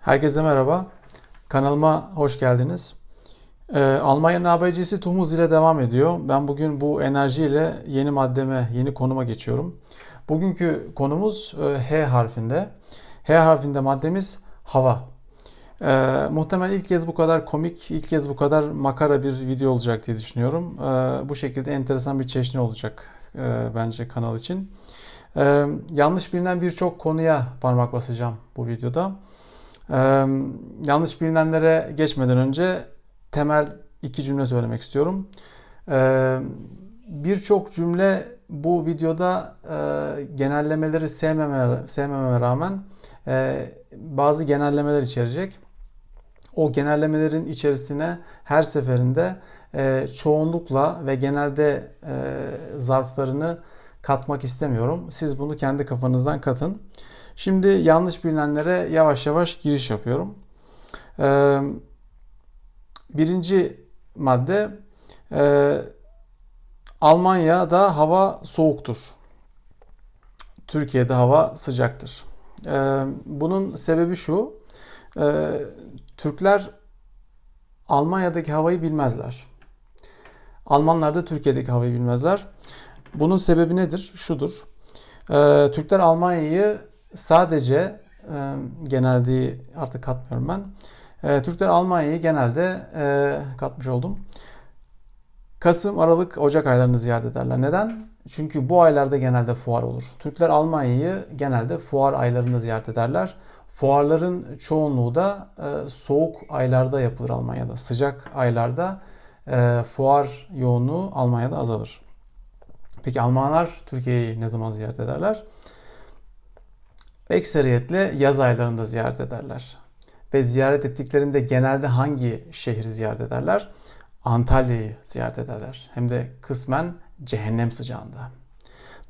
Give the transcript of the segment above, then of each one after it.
Herkese merhaba. Kanalıma hoş geldiniz. Almanya'nın ABC'si Tuhmuz ile devam ediyor. Ben bugün bu enerjiyle yeni maddeme, yeni konuma geçiyorum. Bugünkü konumuz H harfinde. H harfinde maddemiz hava. Muhtemelen ilk kez bu kadar komik, ilk kez bu kadar makara bir video olacak diye düşünüyorum. Bu şekilde enteresan bir çeşni olacak bence kanal için. Yanlış bilinen birçok konuya parmak basacağım bu videoda. Yanlış bilinenlere geçmeden önce temel iki cümle söylemek istiyorum. Birçok cümle bu videoda genellemeleri sevmememe rağmen bazı genellemeler içerecek. O genellemelerin içerisine her seferinde çoğunlukla ve genelde zarflarını katmak istemiyorum. Siz bunu kendi kafanızdan katın. Şimdi yanlış bilinenlere yavaş yavaş giriş yapıyorum. Birinci madde, Almanya'da hava soğuktur. Türkiye'de hava sıcaktır. Bunun sebebi şu, Türkler Almanya'daki havayı bilmezler. Almanlar da Türkiye'deki havayı bilmezler. Bunun sebebi nedir? Şudur. Türkler Almanya'yı sadece genelde artık katmıyorum ben. Türkler Almanya'yı genelde katmış oldum. Kasım, Aralık, Ocak aylarını ziyaret ederler. Neden? Çünkü bu aylarda genelde fuar olur. Türkler Almanya'yı genelde fuar aylarında ziyaret ederler. Fuarların çoğunluğu da soğuk aylarda yapılır Almanya'da. Sıcak aylarda fuar yoğunluğu Almanya'da azalır. Peki Almanlar Türkiye'yi ne zaman ziyaret ederler? Ekseriyetle yaz aylarında ziyaret ederler. Ve ziyaret ettiklerinde genelde hangi şehri ziyaret ederler? Antalya'yı ziyaret ederler. Hem de kısmen cehennem sıcağında.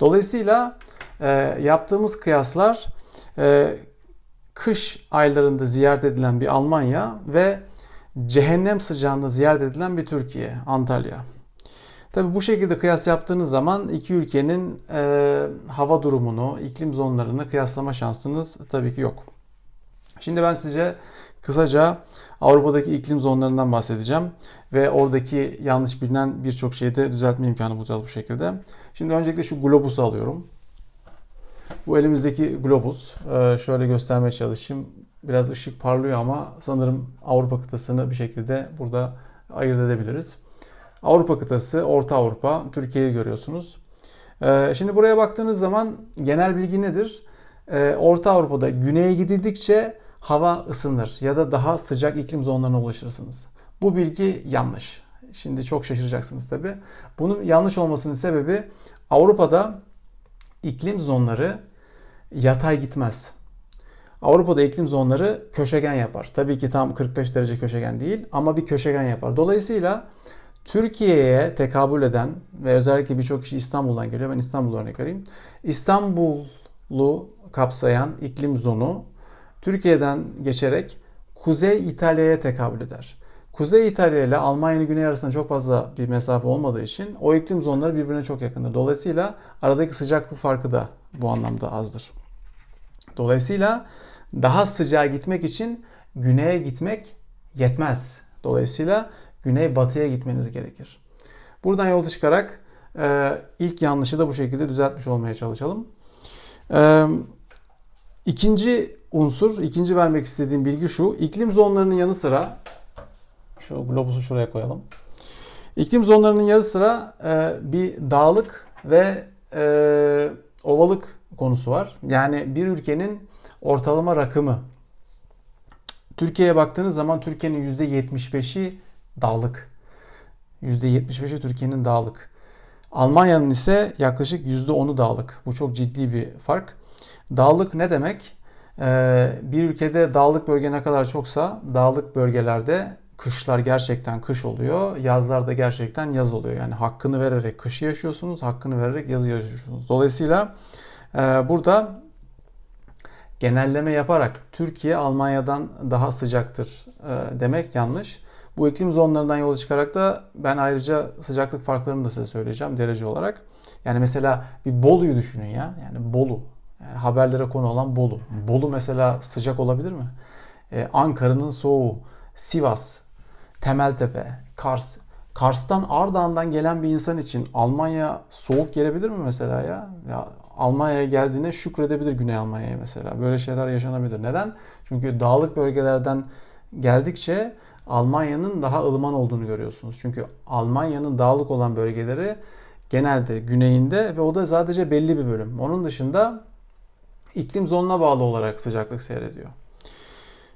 Dolayısıyla yaptığımız kıyaslar kış aylarında ziyaret edilen bir Almanya ve cehennem sıcağında ziyaret edilen bir Türkiye, Antalya. Tabii bu şekilde kıyas yaptığınız zaman iki ülkenin hava durumunu, iklim zonlarını kıyaslama şansınız tabii ki yok. Şimdi ben size kısaca Avrupa'daki iklim zonlarından bahsedeceğim ve oradaki yanlış bilinen birçok şeyi de düzeltme imkanı bulacağız bu şekilde. Şimdi öncelikle şu globusu alıyorum. Bu elimizdeki globus. Şöyle göstermeye çalışayım. Biraz ışık parlıyor ama sanırım Avrupa kıtasını bir şekilde burada ayırt edebiliriz. Avrupa kıtası, Orta Avrupa, Türkiye'yi görüyorsunuz. Şimdi buraya baktığınız zaman genel bilgi nedir? Orta Avrupa'da güneye gidildikçe hava ısınır ya da daha sıcak iklim zonlarına ulaşırsınız. Bu bilgi yanlış. Şimdi çok şaşıracaksınız tabii. Bunun yanlış olmasının sebebi Avrupa'da iklim zonları yatay gitmez. Avrupa'da iklim zonları köşegen yapar. Tabii ki tam 45 derece köşegen değil ama bir köşegen yapar. Dolayısıyla Türkiye'ye tekabül eden ve özellikle birçok kişi İstanbul'dan geliyor. Ben İstanbul'u örnek vereyim. İstanbul'u kapsayan iklim zonu Türkiye'den geçerek Kuzey İtalya'ya tekabül eder. Kuzey İtalya ile Almanya'nın güney arasında çok fazla bir mesafe olmadığı için o iklim zonları birbirine çok yakındır. Dolayısıyla aradaki sıcaklık farkı da bu anlamda azdır. Dolayısıyla daha sıcağa gitmek için güneye gitmek yetmez. Dolayısıyla güney-batıya gitmeniz gerekir. Buradan yola çıkarak ilk yanlışı da bu şekilde düzeltmiş olmaya çalışalım. İkinci unsur, ikinci vermek istediğim bilgi şu. İklim zonlarının yanı sıra, şu globusu şuraya koyalım. İklim zonlarının yanı sıra bir dağlık ve ovalık konusu var. Yani bir ülkenin ortalama rakımı. Türkiye'ye baktığınız zaman Türkiye'nin %75'i dağlık. %75'i Türkiye'nin dağlık. Almanya'nın ise yaklaşık %10'u dağlık. Bu çok ciddi bir fark. Dağlık ne demek? Bir ülkede dağlık bölge ne kadar çoksa dağlık bölgelerde kışlar gerçekten kış oluyor. Yazlar da gerçekten yaz oluyor. Yani hakkını vererek kışı yaşıyorsunuz, hakkını vererek yazı yaşıyorsunuz. Dolayısıyla burada genelleme yaparak Türkiye Almanya'dan daha sıcaktır demek yanlış. Bu iklim zonlarından yola çıkarak da ben ayrıca sıcaklık farklarını da size söyleyeceğim derece olarak. Yani mesela bir Bolu'yu düşünün ya. Yani Bolu. Yani haberlere konu olan Bolu. Bolu mesela sıcak olabilir mi? Ankara'nın soğuğu, Sivas, Temeltepe, Kars. Kars'tan, Ardahan'dan gelen bir insan için Almanya soğuk gelebilir mi mesela ya? Ya Almanya'ya geldiğine şükredebilir, Güney Almanya'ya mesela. Böyle şeyler yaşanabilir. Neden? Çünkü dağlık bölgelerden geldikçe Almanya'nın daha ılıman olduğunu görüyorsunuz. Çünkü Almanya'nın dağlık olan bölgeleri genelde güneyinde ve o da sadece belli bir bölüm. Onun dışında iklim zonuna bağlı olarak sıcaklık seyrediyor.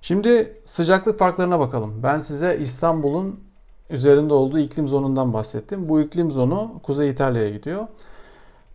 Şimdi sıcaklık farklarına bakalım. Ben size İstanbul'un üzerinde olduğu iklim zonundan bahsettim. Bu iklim zonu Kuzey İtalya'ya gidiyor.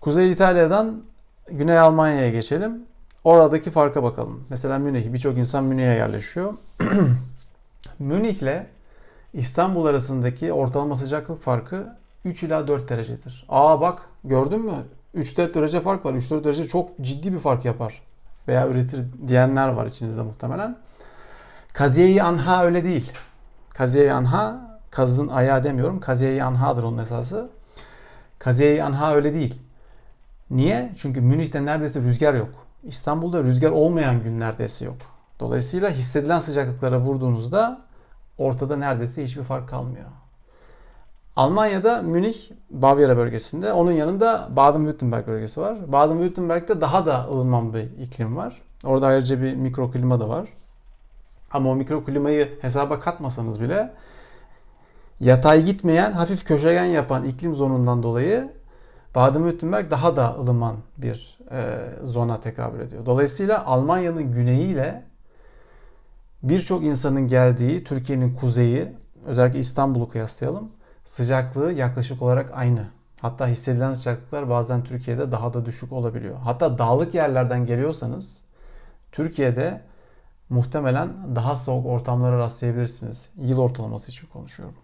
Kuzey İtalya'dan Güney Almanya'ya geçelim. Oradaki farka bakalım. Mesela Münih. Birçok insan Münih'e yerleşiyor. Münih'le İstanbul arasındaki ortalama sıcaklık farkı 3 ila 4 derecedir. Aa bak, gördün mü? 3-4 derece fark var. 3-4 derece çok ciddi bir fark yapar. Veya üretir diyenler var içinizde muhtemelen. Kaziye-i Anha öyle değil. Kaziye-i Anha, kazın ayağı demiyorum. Kaziye-i Anha'dır onun esası. Kaziye-i Anha öyle değil. Niye? Çünkü Münih'te neredeyse rüzgar yok. İstanbul'da rüzgar olmayan gün neredeyse yok. Dolayısıyla hissedilen sıcaklıklara vurduğunuzda ortada neredeyse hiçbir fark kalmıyor. Almanya'da Münih, Bavyera bölgesinde. Onun yanında Baden-Württemberg bölgesi var. Baden-Württemberg'de daha da ılıman bir iklim var. Orada ayrıca bir mikroklima da var. Ama o mikroklimayı hesaba katmasanız bile yatay gitmeyen, hafif köşegen yapan iklim zonundan dolayı Baden-Württemberg daha da ılıman bir zona tekabül ediyor. Dolayısıyla Almanya'nın güneyiyle birçok insanın geldiği Türkiye'nin kuzeyi, özellikle İstanbul'u kıyaslayalım. Sıcaklığı yaklaşık olarak aynı. Hatta hissedilen sıcaklıklar bazen Türkiye'de daha da düşük olabiliyor. Hatta dağlık yerlerden geliyorsanız Türkiye'de muhtemelen daha soğuk ortamlara rastlayabilirsiniz. Yıl ortalaması için konuşuyorum.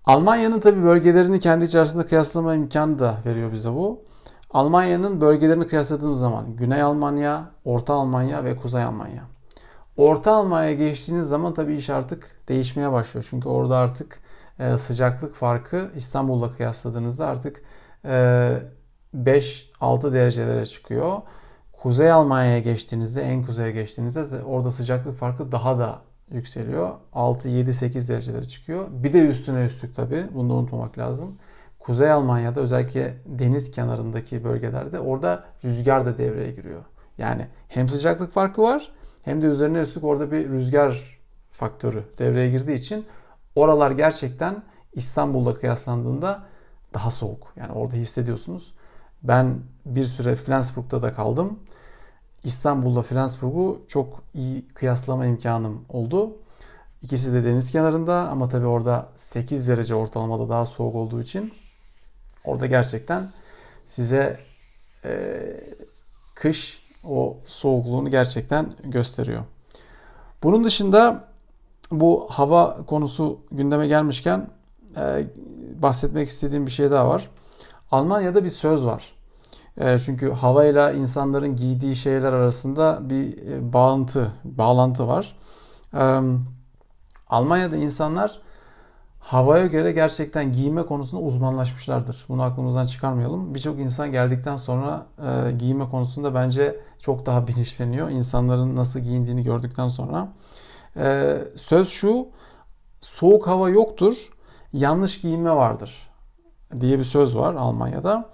Almanya'nın tabii bölgelerini kendi içerisinde kıyaslama imkanı da veriyor bize bu. Almanya'nın bölgelerini kıyasladığımız zaman Güney Almanya, Orta Almanya ve Kuzey Almanya. Orta Almanya'ya geçtiğiniz zaman tabii iş artık değişmeye başlıyor. Çünkü orada artık sıcaklık farkı İstanbul'la kıyasladığınızda artık 5-6 derecelere çıkıyor. Kuzey Almanya'ya geçtiğinizde, en kuzeye geçtiğinizde orada sıcaklık farkı daha da yükseliyor. 6, 7, 8 derecelere çıkıyor. Bir de üstüne üstlük tabii, bunu da unutmamak lazım. Kuzey Almanya'da özellikle deniz kenarındaki bölgelerde orada rüzgar da devreye giriyor. Yani hem sıcaklık farkı var hem de üzerine üstlük orada bir rüzgar faktörü devreye girdiği için oralar gerçekten İstanbul'la kıyaslandığında daha soğuk. Yani orada hissediyorsunuz. Ben bir süre Flensburg'da da kaldım. İstanbul'la Flensburg'u çok iyi kıyaslama imkanım oldu. İkisi de deniz kenarında ama tabii orada 8 derece ortalamada daha soğuk olduğu için orada gerçekten size kış o soğukluğunu gerçekten gösteriyor. Bunun dışında bu hava konusu gündeme gelmişken bahsetmek istediğim bir şey daha var. Almanya'da bir söz var. Çünkü havayla insanların giydiği şeyler arasında bir bağlantı var. Almanya'da insanlar havaya göre gerçekten giyinme konusunda uzmanlaşmışlardır. Bunu aklımızdan çıkarmayalım. Birçok insan geldikten sonra giyinme konusunda bence çok daha bilinçleniyor. İnsanların nasıl giyindiğini gördükten sonra. Söz şu: soğuk hava yoktur, yanlış giyinme vardır diye bir söz var Almanya'da.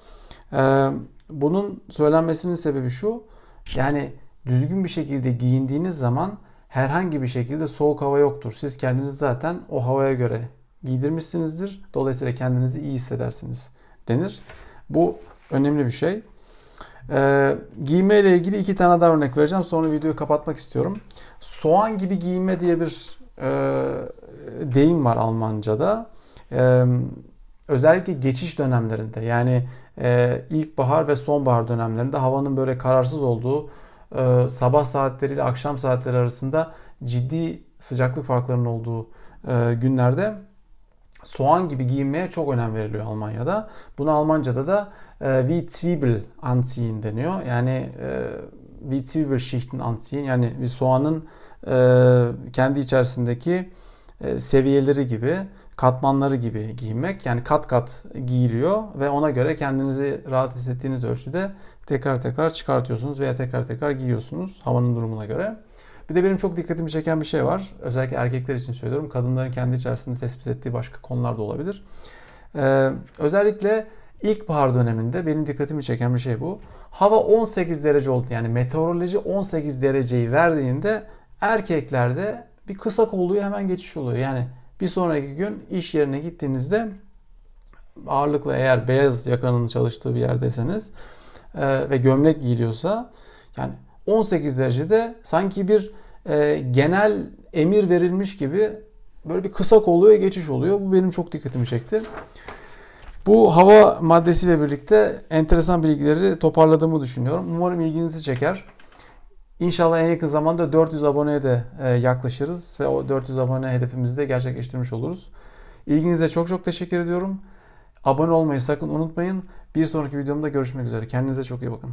Bunun söylenmesinin sebebi şu: yani düzgün bir şekilde giyindiğiniz zaman herhangi bir şekilde soğuk hava yoktur. Siz kendinizi zaten o havaya göre giydirmişsinizdir. Dolayısıyla kendinizi iyi hissedersiniz denir. Bu önemli bir şey. Giyinme ile ilgili 2 tane daha örnek vereceğim. Sonra videoyu kapatmak istiyorum. Soğan gibi giyinme diye bir deyim var Almanca'da. Özellikle geçiş dönemlerinde, yani ilkbahar ve sonbahar dönemlerinde havanın böyle kararsız olduğu, sabah saatleri ile akşam saatleri arasında ciddi sıcaklık farklarının olduğu günlerde soğan gibi giyinmeye çok önem veriliyor Almanya'da. Buna Almanca'da da wie Zwiebel anziehen deniyor. Yani wie Zwiebelschichten anziehen, yani bir soğanın kendi içerisindeki seviyeleri gibi, katmanları gibi giyinmek. Yani kat kat giyiliyor ve ona göre kendinizi rahat hissettiğiniz ölçüde tekrar tekrar çıkartıyorsunuz veya tekrar tekrar giyiyorsunuz havanın durumuna göre. Bir de benim çok dikkatimi çeken bir şey var. Özellikle erkekler için söylüyorum. Kadınların kendi içerisinde tespit ettiği başka konular da olabilir. Özellikle ilkbahar döneminde benim dikkatimi çeken bir şey bu. Hava 18 derece oldu. Yani meteoroloji 18 dereceyi verdiğinde erkeklerde bir kısa kolluya hemen geçiş oluyor. Yani bir sonraki gün iş yerine gittiğinizde ağırlıkla eğer beyaz yakanın çalıştığı bir yerdeyseniz ve gömlek giyiliyorsa yani 18 derecede sanki bir genel emir verilmiş gibi böyle bir kısa kolluya geçiş oluyor. Bu benim çok dikkatimi çekti. Bu hava maddesiyle birlikte enteresan bilgileri toparladığımı düşünüyorum. Umarım ilginizi çeker. İnşallah en yakın zamanda 400 aboneye de yaklaşırız ve o 400 abone hedefimizi de gerçekleştirmiş oluruz. İlginize çok çok teşekkür ediyorum. Abone olmayı sakın unutmayın. Bir sonraki videomda görüşmek üzere. Kendinize çok iyi bakın.